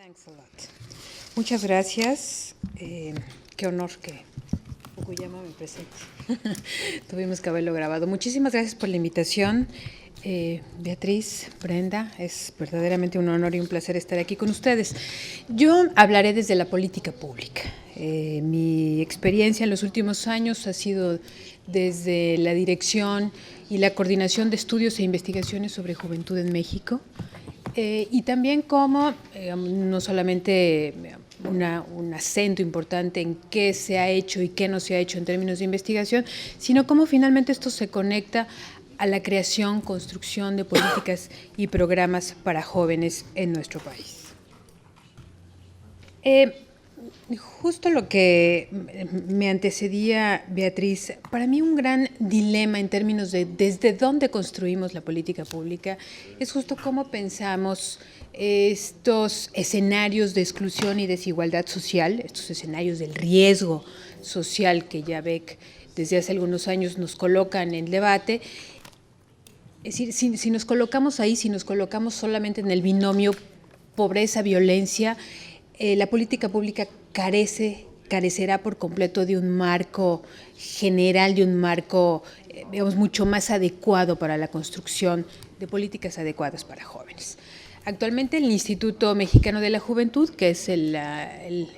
Thanks a lot. Muchas gracias. Qué honor que Fukuyama me presente. Tuvimos que haberlo grabado. Muchísimas gracias por la invitación. Beatriz, Brenda, es verdaderamente un honor y un placer estar aquí con ustedes. Yo hablaré desde la política pública. Mi experiencia en los últimos años ha sido desde la dirección y la coordinación de estudios e investigaciones sobre juventud en México, y también como no solamente un acento importante en qué se ha hecho y qué no se ha hecho en términos de investigación, sino cómo finalmente esto se conecta a la creación, construcción de políticas y programas para jóvenes en nuestro país. Justo lo que me antecedía, Beatriz, para mí un gran dilema en términos de desde dónde construimos la política pública es justo cómo pensamos estos escenarios de exclusión y desigualdad social, estos escenarios del riesgo social que ya Beck desde hace algunos años nos colocan en debate. Es decir, si nos colocamos ahí, si nos colocamos solamente en el binomio pobreza-violencia, la política pública carecerá por completo de un marco general, de un marco, digamos, mucho más adecuado para la construcción de políticas adecuadas para jóvenes. Actualmente el Instituto Mexicano de la Juventud, que es el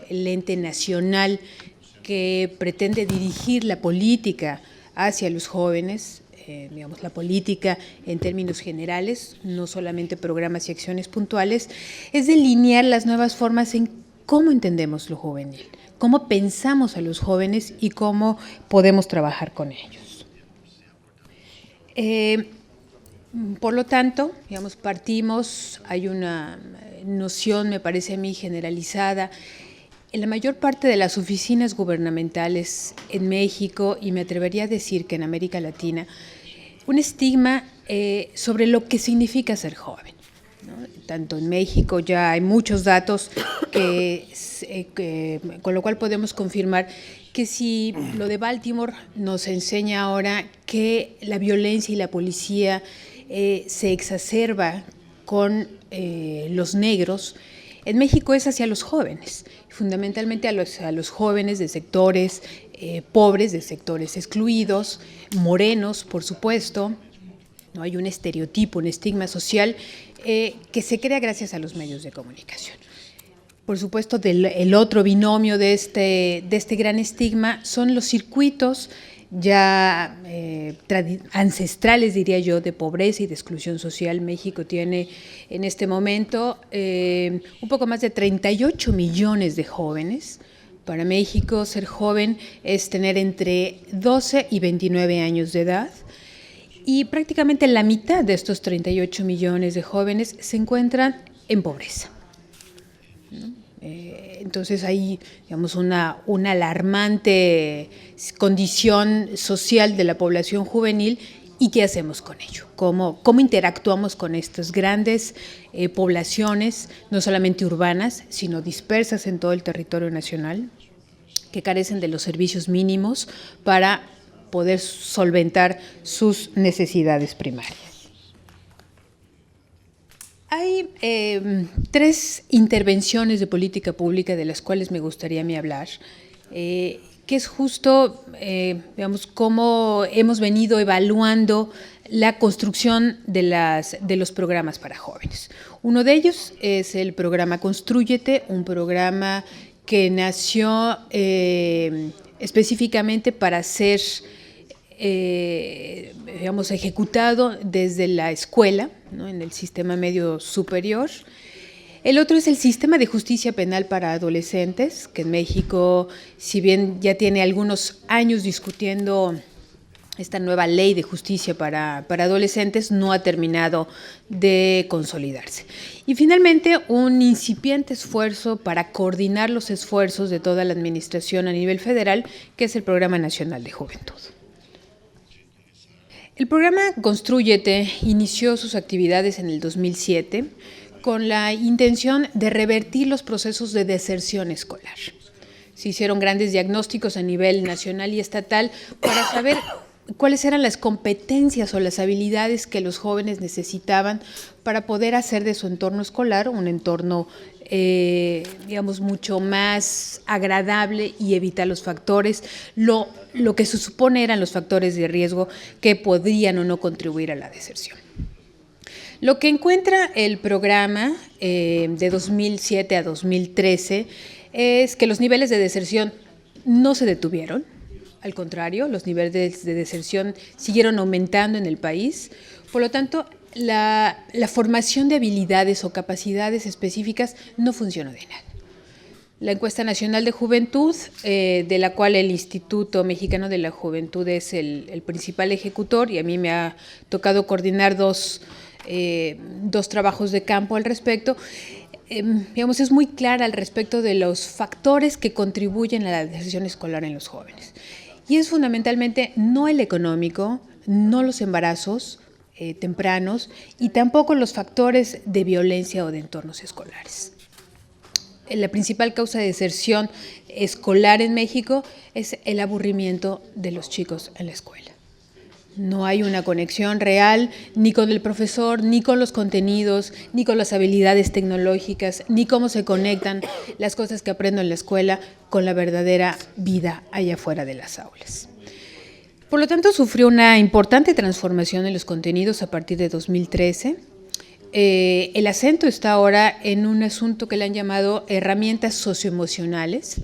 ente nacional que pretende dirigir la política hacia los jóvenes, digamos, la política en términos generales, no solamente programas y acciones puntuales, es delinear las nuevas formas en cómo entendemos lo juvenil, cómo pensamos a los jóvenes y cómo podemos trabajar con ellos. Por lo tanto, digamos, partimos, hay una noción, me parece a mí, generalizada, en la mayor parte de las oficinas gubernamentales en México, y me atrevería a decir que en América Latina, un estigma sobre lo que significa ser joven, ¿no? Tanto en México ya hay muchos datos con lo cual podemos confirmar que si lo de Baltimore nos enseña ahora que la violencia y la policía se exacerba con los negros, en México es hacia los jóvenes, fundamentalmente a los jóvenes de sectores pobres, de sectores excluidos, morenos, por supuesto. No hay un estereotipo, un estigma social que se crea gracias a los medios de comunicación. Por supuesto, el otro binomio de este gran estigma son los circuitos ya ancestrales, diría yo, de pobreza y de exclusión social. México tiene en este momento un poco más de 38 millones de jóvenes. Para México, ser joven es tener entre 12 y 29 años de edad, y prácticamente la mitad de estos 38 millones de jóvenes se encuentran en pobreza, ¿no? Entonces hay, digamos, una alarmante condición social de la población juvenil. ¿Y qué hacemos con ello? ¿Cómo interactuamos con estas grandes poblaciones, no solamente urbanas, sino dispersas en todo el territorio nacional, que carecen de los servicios mínimos para poder solventar sus necesidades primarias? Hay tres intervenciones de política pública de las cuales me gustaría a mí hablar, que es justo, digamos, cómo hemos venido evaluando la construcción de los programas para jóvenes. Uno de ellos es el programa Constrúyete, un programa que nació específicamente para ser digamos, ejecutado desde la escuela, ¿no? En el sistema medio superior. El otro es el sistema de justicia penal para adolescentes, que en México, si bien ya tiene algunos años discutiendo esta nueva ley de justicia para adolescentes, no ha terminado de consolidarse. Y finalmente, un incipiente esfuerzo para coordinar los esfuerzos de toda la administración a nivel federal, que es el Programa Nacional de Juventud. El programa Constrúyete inició sus actividades en el 2007 con la intención de revertir los procesos de deserción escolar. Se hicieron grandes diagnósticos a nivel nacional y estatal para saber cuáles eran las competencias o las habilidades que los jóvenes necesitaban para poder hacer de su entorno escolar un entorno, digamos, mucho más agradable y evitar los factores, lo que se supone eran los factores de riesgo que podrían o no contribuir a la deserción. Lo que encuentra el programa de 2007 a 2013 es que los niveles de deserción no se detuvieron. Al contrario, los niveles de deserción siguieron aumentando en el país. Por lo tanto, la formación de habilidades o capacidades específicas no funcionó de nada. La encuesta nacional de juventud, de la cual el Instituto Mexicano de la Juventud es el principal ejecutor, y a mí me ha tocado coordinar dos trabajos de campo al respecto, digamos, es muy clara al respecto de los factores que contribuyen a la deserción escolar en los jóvenes. Y es fundamentalmente no el económico, no los embarazos tempranos y tampoco los factores de violencia o de entornos escolares. La principal causa de deserción escolar en México es el aburrimiento de los chicos en la escuela. No hay una conexión real ni con el profesor, ni con los contenidos, ni con las habilidades tecnológicas, ni cómo se conectan las cosas que aprendo en la escuela con la verdadera vida allá afuera de las aulas. Por lo tanto, sufrió una importante transformación en los contenidos a partir de 2013. El acento está ahora en un asunto que le han llamado herramientas socioemocionales,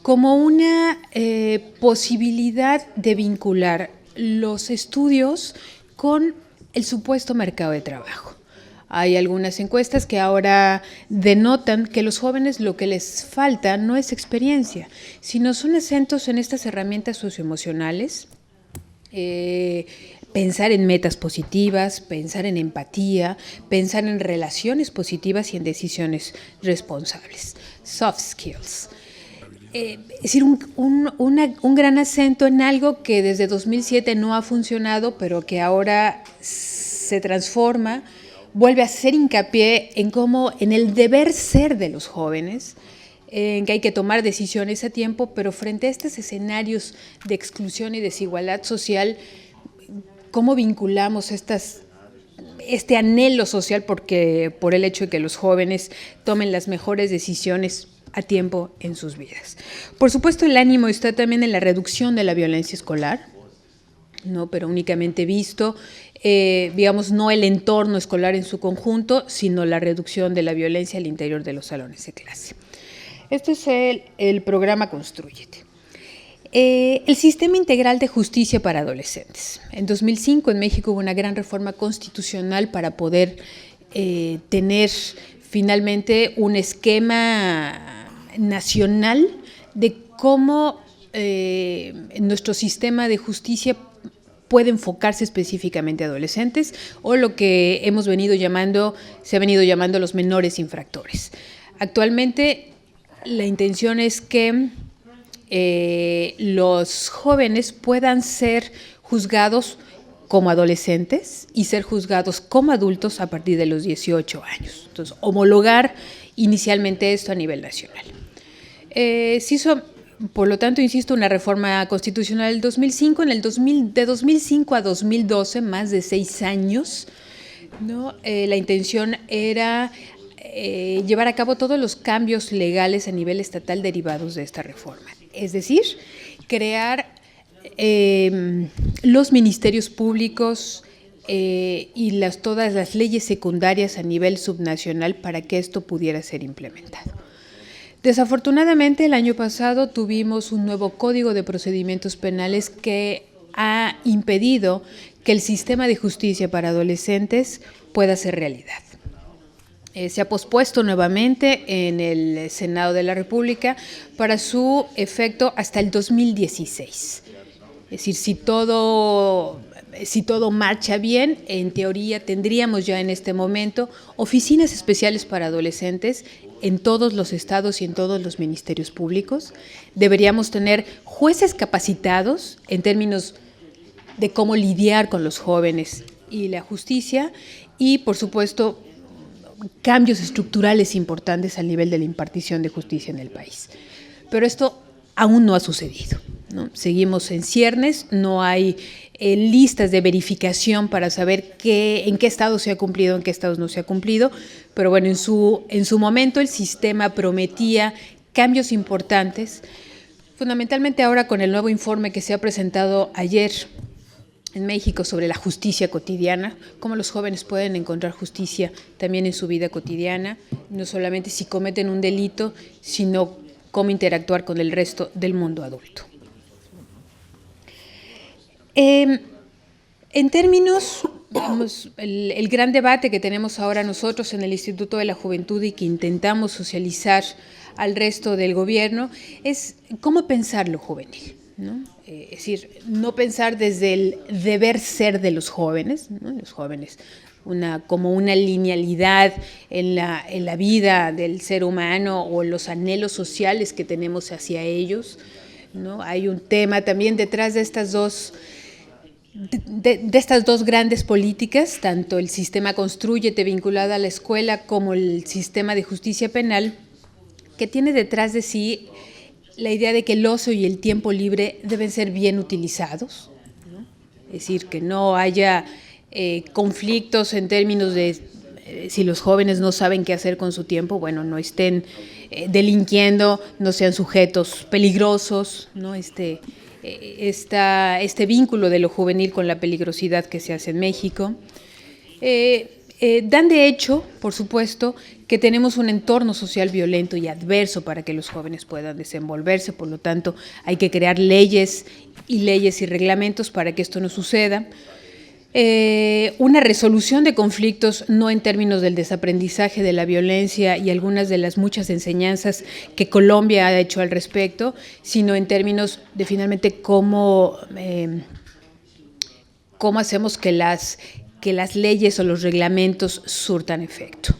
como una posibilidad de vincular los estudios con el supuesto mercado de trabajo. Hay algunas encuestas que ahora denotan que los jóvenes lo que les falta no es experiencia, sino son acentos en estas herramientas socioemocionales, pensar en metas positivas, pensar en empatía, pensar en relaciones positivas y en decisiones responsables, soft skills. Es decir, un gran acento en algo que desde 2007 no ha funcionado, pero que ahora se transforma, vuelve a hacer hincapié en cómo, en el deber ser de los jóvenes, en que hay que tomar decisiones a tiempo, pero frente a estos escenarios de exclusión y desigualdad social, cómo vinculamos este anhelo social por el hecho de que los jóvenes tomen las mejores decisiones a tiempo en sus vidas. Por supuesto, el ánimo está también en la reducción de la violencia escolar, ¿no? Pero únicamente visto, digamos, no el entorno escolar en su conjunto, sino la reducción de la violencia al interior de los salones de clase. Este es el programa Constrúyete. El Sistema Integral de Justicia para Adolescentes. En 2005 en México hubo una gran reforma constitucional para poder tener finalmente un esquema nacional de cómo nuestro sistema de justicia puede enfocarse específicamente a adolescentes, o lo que se ha venido llamando los menores infractores. Actualmente la intención es que los jóvenes puedan ser juzgados como adolescentes y ser juzgados como adultos a partir de los 18 años. Entonces, homologar inicialmente esto a nivel nacional. Se hizo, por lo tanto, insisto, una reforma constitucional del 2005. De 2005 a 2012, más de 6 años, ¿no? La intención era llevar a cabo todos los cambios legales a nivel estatal derivados de esta reforma. Es decir, crear los ministerios públicos y todas las leyes secundarias a nivel subnacional para que esto pudiera ser implementado. Desafortunadamente, el año pasado tuvimos un nuevo Código de Procedimientos Penales que ha impedido que el sistema de justicia para adolescentes pueda ser realidad. Se ha pospuesto nuevamente en el Senado de la República para su efecto hasta el 2016. Es decir, si todo marcha bien, en teoría tendríamos ya en este momento oficinas especiales para adolescentes en todos los estados y en todos los ministerios públicos. Deberíamos tener jueces capacitados en términos de cómo lidiar con los jóvenes y la justicia y, por supuesto, cambios estructurales importantes al nivel de la impartición de justicia en el país. Pero esto aún no ha sucedido, ¿no? Seguimos en ciernes, no hay listas de verificación para saber en qué estados se ha cumplido, en qué estados no se ha cumplido, pero bueno, en su momento el sistema prometía cambios importantes, fundamentalmente ahora con el nuevo informe que se ha presentado ayer en México sobre la justicia cotidiana, cómo los jóvenes pueden encontrar justicia también en su vida cotidiana, no solamente si cometen un delito, sino cómo interactuar con el resto del mundo adulto. En términos, digamos, el gran debate que tenemos ahora nosotros en el Instituto de la Juventud y que intentamos socializar al resto del gobierno es cómo pensar lo juvenil, ¿no? Es decir, no pensar desde el deber ser de los jóvenes, ¿no? Los jóvenes como una linealidad en la vida del ser humano o los anhelos sociales que tenemos hacia ellos, ¿no? Hay un tema también detrás de estas dos grandes políticas, tanto el sistema Constrúyete vinculado a la escuela como el sistema de justicia penal, que tiene detrás de sí la idea de que el ocio y el tiempo libre deben ser bien utilizados, ¿no? Es decir, que no haya conflictos en términos de si los jóvenes no saben qué hacer con su tiempo, bueno, no estén delinquiendo, no sean sujetos peligrosos, ¿no? Este vínculo de lo juvenil con la peligrosidad que se hace en México. Dan de hecho, por supuesto, que tenemos un entorno social violento y adverso para que los jóvenes puedan desenvolverse, por lo tanto hay que crear leyes y reglamentos para que esto no suceda. Una resolución de conflictos no en términos del desaprendizaje de la violencia y algunas de las muchas enseñanzas que Colombia ha hecho al respecto, sino en términos de finalmente cómo hacemos que las leyes o los reglamentos surtan efecto.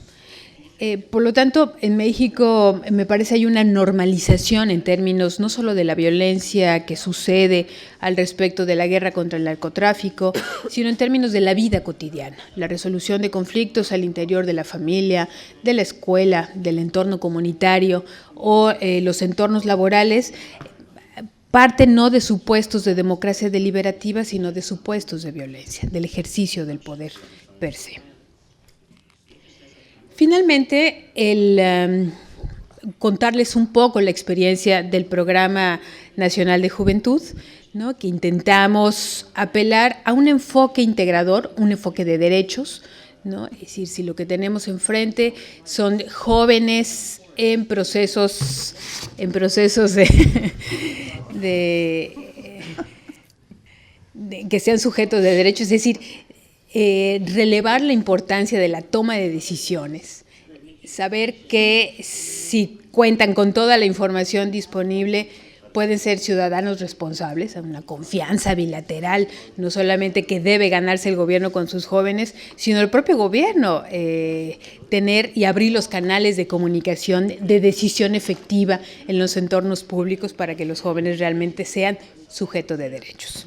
Por lo tanto, en México me parece hay una normalización en términos no solo de la violencia que sucede al respecto de la guerra contra el narcotráfico, sino en términos de la vida cotidiana, la resolución de conflictos al interior de la familia, de la escuela, del entorno comunitario o los entornos laborales, parte no de supuestos de democracia deliberativa, sino de supuestos de violencia, del ejercicio del poder per se. Finalmente, contarles un poco la experiencia del Programa Nacional de Juventud, ¿no? Que intentamos apelar a un enfoque integrador, un enfoque de derechos, ¿no? Es decir, si lo que tenemos enfrente son jóvenes en procesos que sean sujetos de derechos, es decir, relevar la importancia de la toma de decisiones, saber que si cuentan con toda la información disponible pueden ser ciudadanos responsables, una confianza bilateral, no solamente que debe ganarse el gobierno con sus jóvenes, sino el propio gobierno, tener y abrir los canales de comunicación, de decisión efectiva en los entornos públicos para que los jóvenes realmente sean sujetos de derechos.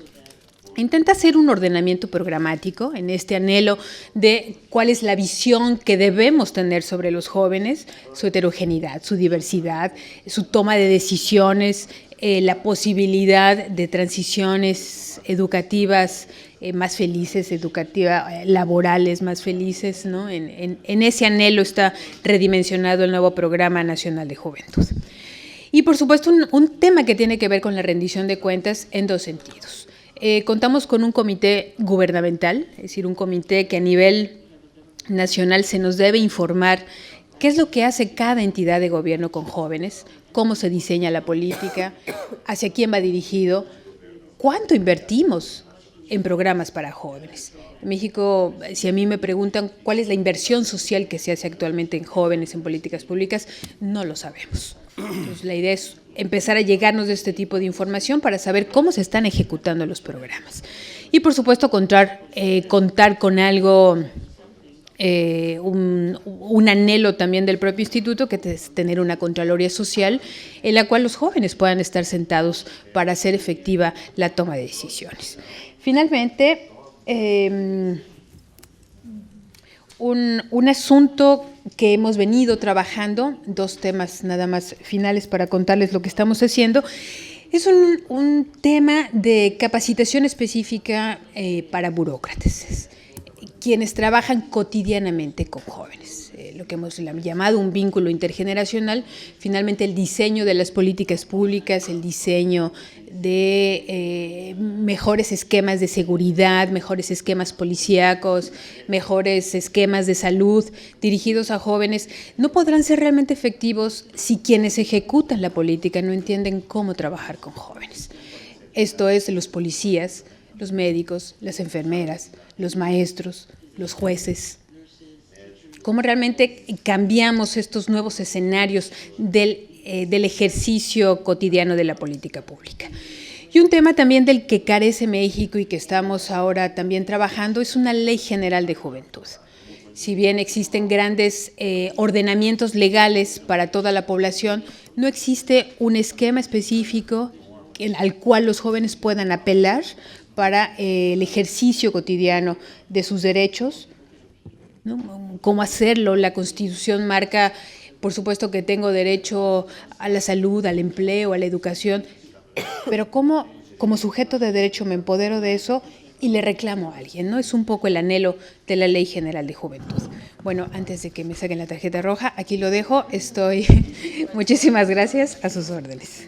Intenta hacer un ordenamiento programático en este anhelo de cuál es la visión que debemos tener sobre los jóvenes, su heterogeneidad, su diversidad, su toma de decisiones, la posibilidad de transiciones educativas más felices, laborales más felices, ¿no? En ese anhelo está redimensionado el nuevo Programa Nacional de Juventud. Y por supuesto un tema que tiene que ver con la rendición de cuentas en dos sentidos. Contamos con un comité gubernamental, es decir, un comité que a nivel nacional se nos debe informar qué es lo que hace cada entidad de gobierno con jóvenes, cómo se diseña la política, hacia quién va dirigido, cuánto invertimos en programas para jóvenes. En México, si a mí me preguntan cuál es la inversión social que se hace actualmente en jóvenes, en políticas públicas, no lo sabemos. Entonces, la idea es empezar a llegarnos de este tipo de información para saber cómo se están ejecutando los programas. Y, por supuesto, contar con algo, un anhelo también del propio instituto, que es tener una Contraloría Social en la cual los jóvenes puedan estar sentados para hacer efectiva la toma de decisiones. Finalmente, un asunto que hemos venido trabajando, dos temas nada más finales para contarles lo que estamos haciendo, Es un tema de capacitación específica para burócratas, quienes trabajan cotidianamente con jóvenes. Lo que hemos llamado un vínculo intergeneracional, finalmente el diseño de las políticas públicas, el diseño de mejores esquemas de seguridad, mejores esquemas policíacos, mejores esquemas de salud dirigidos a jóvenes, no podrán ser realmente efectivos si quienes ejecutan la política no entienden cómo trabajar con jóvenes. Esto es los policías, los médicos, las enfermeras, los maestros, los jueces. Cómo realmente cambiamos estos nuevos escenarios del ejercicio cotidiano de la política pública. Y un tema también del que carece México y que estamos ahora también trabajando es una ley general de juventud. Si bien existen grandes ordenamientos legales para toda la población, no existe un esquema específico al cual los jóvenes puedan apelar para el ejercicio cotidiano de sus derechos, ¿no? ¿Cómo hacerlo? La Constitución marca, por supuesto, que tengo derecho a la salud, al empleo, a la educación, pero ¿cómo como sujeto de derecho me empodero de eso y le reclamo a alguien, ¿no? Es un poco el anhelo de la Ley General de Juventud. Bueno, antes de que me saquen la tarjeta roja, aquí lo dejo. Muchísimas gracias, a sus órdenes.